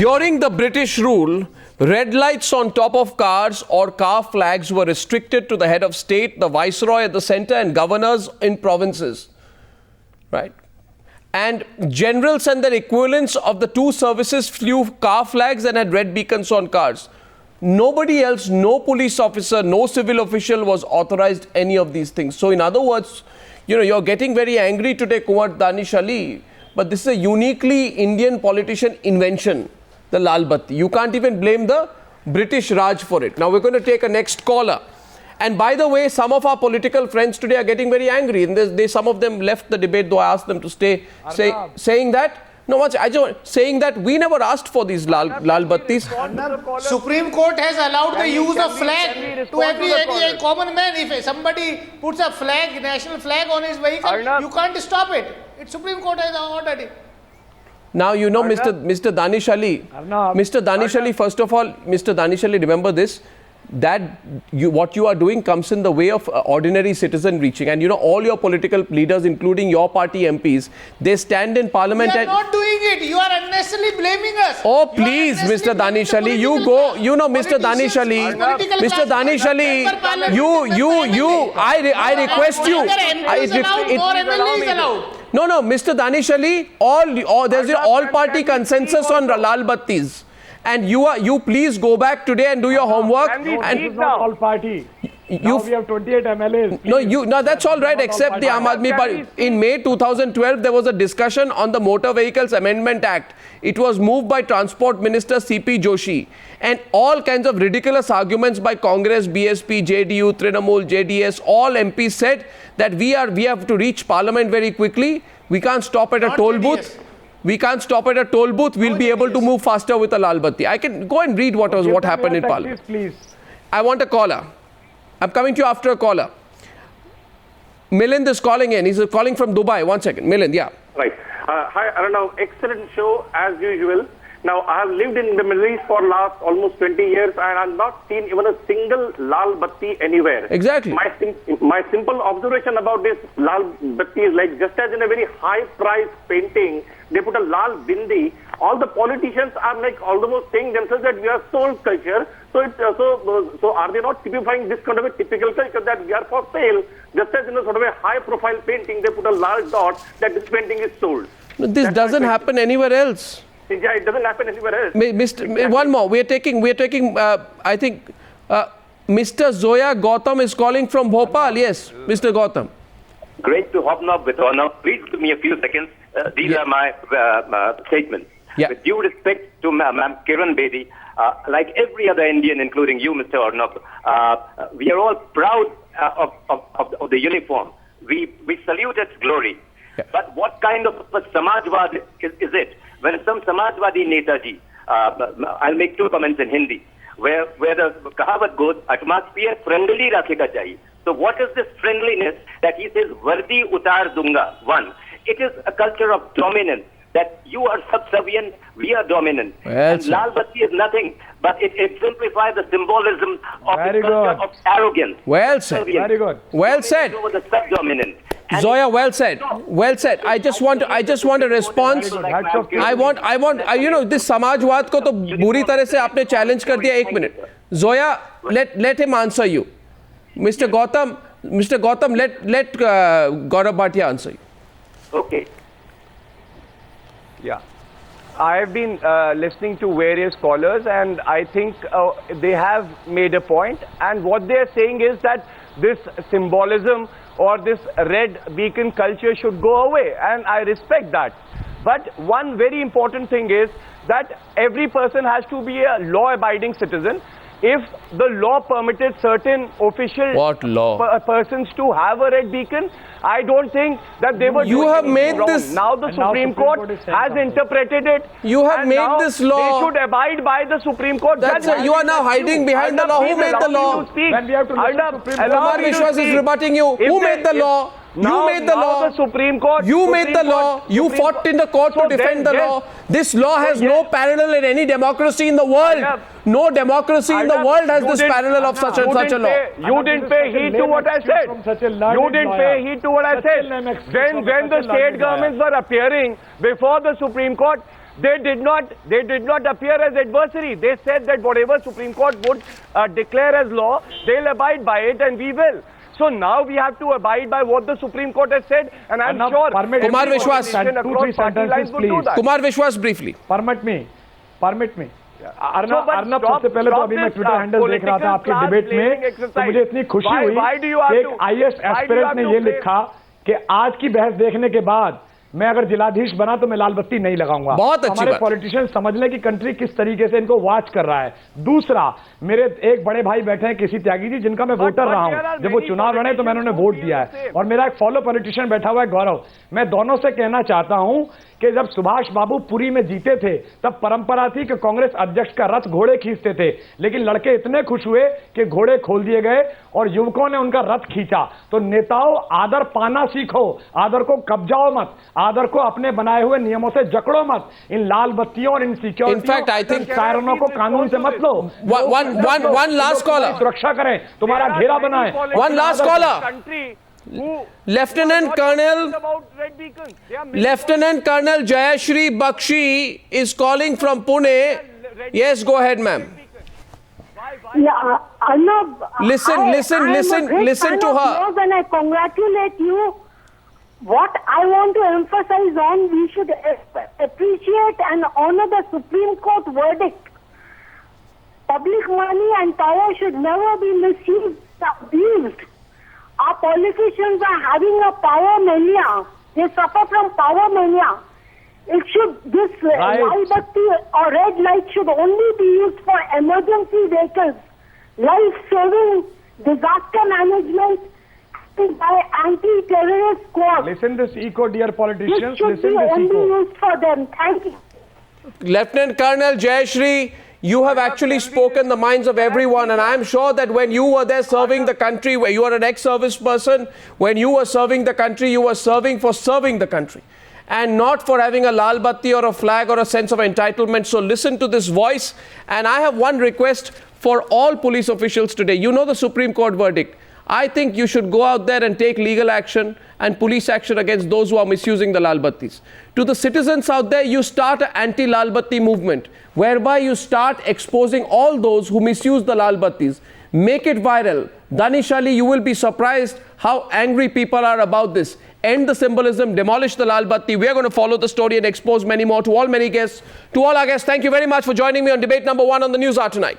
During the British rule, red lights on top of cars or car flags were restricted to the head of state, the viceroy at the center, and governors in provinces. Right? And generals and their equivalents of the two services flew car flags and had red beacons on cars. Nobody else, no police officer, no civil official was authorized any of these things. So in other words, you're getting very angry today, Kunwar Danish Ali, but this is a uniquely Indian politician invention, the Lal Batti. You can't even blame the British Raj for it. Now we're going to take a next caller. And by the way, some of our political friends today are getting very angry. And some of them left the debate, though I asked them to stay, saying that saying that we never asked for these Lal Battis. Supreme Court has allowed the use of flag to every common man. If somebody puts a flag, national flag on his vehicle, you can't stop it. Supreme Court has ordered it. Now, Mr. Danish Ali, Mr. Danish Ali, first of all, Mr. Danish Ali, remember this, that what you are doing comes in the way of ordinary citizen reaching. And all your political leaders, including your party MPs, they stand in parliament. You are not doing it. You are unnecessarily blaming us. Oh, please, Mr. Danish Ali, you go, Mr. Danish Ali, Mr. Danish Ali, I request you. No, Mr. Danish Ali, there's an all-party consensus on Lal Battis. And you please go back today and do your homework. And it's not all party. Now we have 28 MLAs. No, that's all right, except the Aam Aadmi Party. In May 2012, there was a discussion on the Motor Vehicles Amendment Act. It was moved by Transport Minister C.P. Joshi. And all kinds of ridiculous arguments by Congress, BSP, JDU, Trinamool, JDS, all MPs said that we have to reach Parliament very quickly. We can't stop at a toll booth. We can't stop at a toll booth. We'll be able to move faster with a Lal Batti. I can go and read what happened in Parliament. Please. I want a caller. I'm coming to you after a caller. Milind is calling in. He's calling from Dubai. 1 second. Milind, yeah. Right. Hi, Arnav. Excellent show as usual. Now, I have lived in the Middle East for last almost 20 years and I have not seen even a single Lal Batti anywhere. Exactly. My simple observation about this Lal Batti is like just as in a very high price painting, they put a Lal Bindi. All the politicians are like almost saying themselves that we are soul culture. So are they not typifying this kind of a typical culture that we are for sale? Just as in a sort of a high profile painting, they put a Lal dot that this painting is sold. This doesn't happen anywhere else. Yeah, it doesn't happen anywhere else. Exactly. One more. We are taking. I think Mr. Zoya Gautam is calling from Bhopal. Yes, Mr. Gautam. Great to hobnob with Arnav. Please give me a few seconds. These are my statements. Yeah. With due respect to Ma'am Kiran Bedi, like every other Indian, including you, Mr. Arnav, we are all proud of the uniform. We salute its glory. Yeah. But what kind of a Samajwad is it? When some Samajwadi Netaji, I'll make two comments in Hindi, where the kahavat goes, atmosphere friendly rakhega chahiye. So what is this friendliness that he says, Vardi utar dunga? One, it is a culture of dominance, that you are subservient, we are dominant. Well, and Lal Batti is nothing, but it simplifies the symbolism of the culture of arrogance. Well said. Very good. Well said. Over the subdominant. Zoya, well said. Well said. I just want a response. I want, this Samajwad ko to buri tarah se aapne challenge kar diya. 1 minute. Zoya, let him answer you. Mr. Gautam, let Gaurav Bhatia answer you. Okay. Yeah. I have been listening to various callers and I think they have made a point, and what they are saying is that this symbolism or this red beacon culture should go away, and I respect that. But one very important thing is that every person has to be a law-abiding citizen. If the law permitted certain official persons to have a red beacon, I don't think that they were You have made wrong. this. Now the Supreme Court has interpreted it. You have made this law. They should abide by the Supreme Court. You are now hiding behind the law. Who made the law? When we have to listen to Supreme Kumar Vishwas is rebutting you. Who made the law? You made the law. The Supreme Court. You made the law. You fought in the court to defend the law. This law has no parallel in any democracy in the world. No democracy in the world has this parallel of such and such a law. You didn't pay heed to what I said. You didn't pay heed to what I said. When the state governments were appearing before the Supreme Court, They did not appear as adversary. They said that whatever Supreme Court would declare as law, they'll abide by it, and we will. So now we have to abide by what the Supreme Court has said, and I'm sure Kumar Vishwas, two, three sentences, please. Kumar Vishwas, briefly. Permit me. Arnab सबसे पहले तो अभी मैं Twitter handle देख रहा था आपके debate में, तो मुझे इतनी खुशी हुई कि एक आईएएस एस्पिरेंट ने ये लिखा कि आज की बहस देखने के बाद मैं अगर जिलाधीश बना तो मैं लाल बत्ती नहीं लगाऊंगा। बहुत अच्छी हमारे पॉलिटिशियन समझ लें कि कंट्री किस तरीके से इनको वॉच कर रहा है। दूसरा, मेरे एक बड़े भाई बैठे हैं केसी त्यागी जी, जिनका मैं वोटर रहा हूं। जब वो चुनाव लड़े तो मैंने उन्हें वोट दिया है, और मेरा एक फॉलो पॉलिटिशियन बैठा हुआ है गौरव। मैं दोनों से कहना चाहता हूं कि जब सुभाष बाबू पुरी में जीते थे तब परंपरा थी कि कांग्रेस अध्यक्ष का रथ घोड़े खींचते थे, लेकिन लड़के इतने खुश हुए कि घोड़े खोल दिए गए और युवकों ने उनका रथ खींचा। तो नेताओं, आदर पाना सीखो, आदर को कब्जाओ मत, आदर को अपने बनाए हुए नियमों से जकड़ो मत। इन लाल बत्तियों और इन सिक्योरिटी सायरनों को कानून से मत लो। One last caller. सुरक्षा करें, तुम्हारा घेरा बनाए। One last caller. Lieutenant Colonel Jayashri Bakshi is calling from Pune. Yes, go ahead, ma'am. Yeah, Arnab, Listen to her. And I congratulate you. What I want to emphasize on, we should appreciate and honor the Supreme Court verdict. Public money and power should never be misused, abused. Our politicians are having a power mania. They suffer from power mania. This light batti or red light should only be used for emergency vehicles, life-saving, disaster management, by anti-terrorist squad. Listen this eco, dear politicians. This should Listen be this only eco. used for them. Thank you. Lieutenant Colonel Jayashri, you have actually spoken the minds of everyone, and I am sure that when you were there serving the country, where you are an ex-service person, when you were serving the country, you were serving the country, and not for having a lal batti or a flag or a sense of entitlement. So listen to this voice, and I have one request for all police officials today. You know the Supreme Court verdict. I think you should go out there and take legal action and police action against those who are misusing the lal battis. To the citizens out there, you start an anti-lal batti movement, whereby you start exposing all those who misuse the lal battis. Make it viral. Danish Ali, you will be surprised how angry people are about this. End the symbolism, demolish the lal batti. We are going to follow the story and expose many more. To all many guests, to all our guests, thank you very much for joining me on debate number 1 on the News Hour tonight.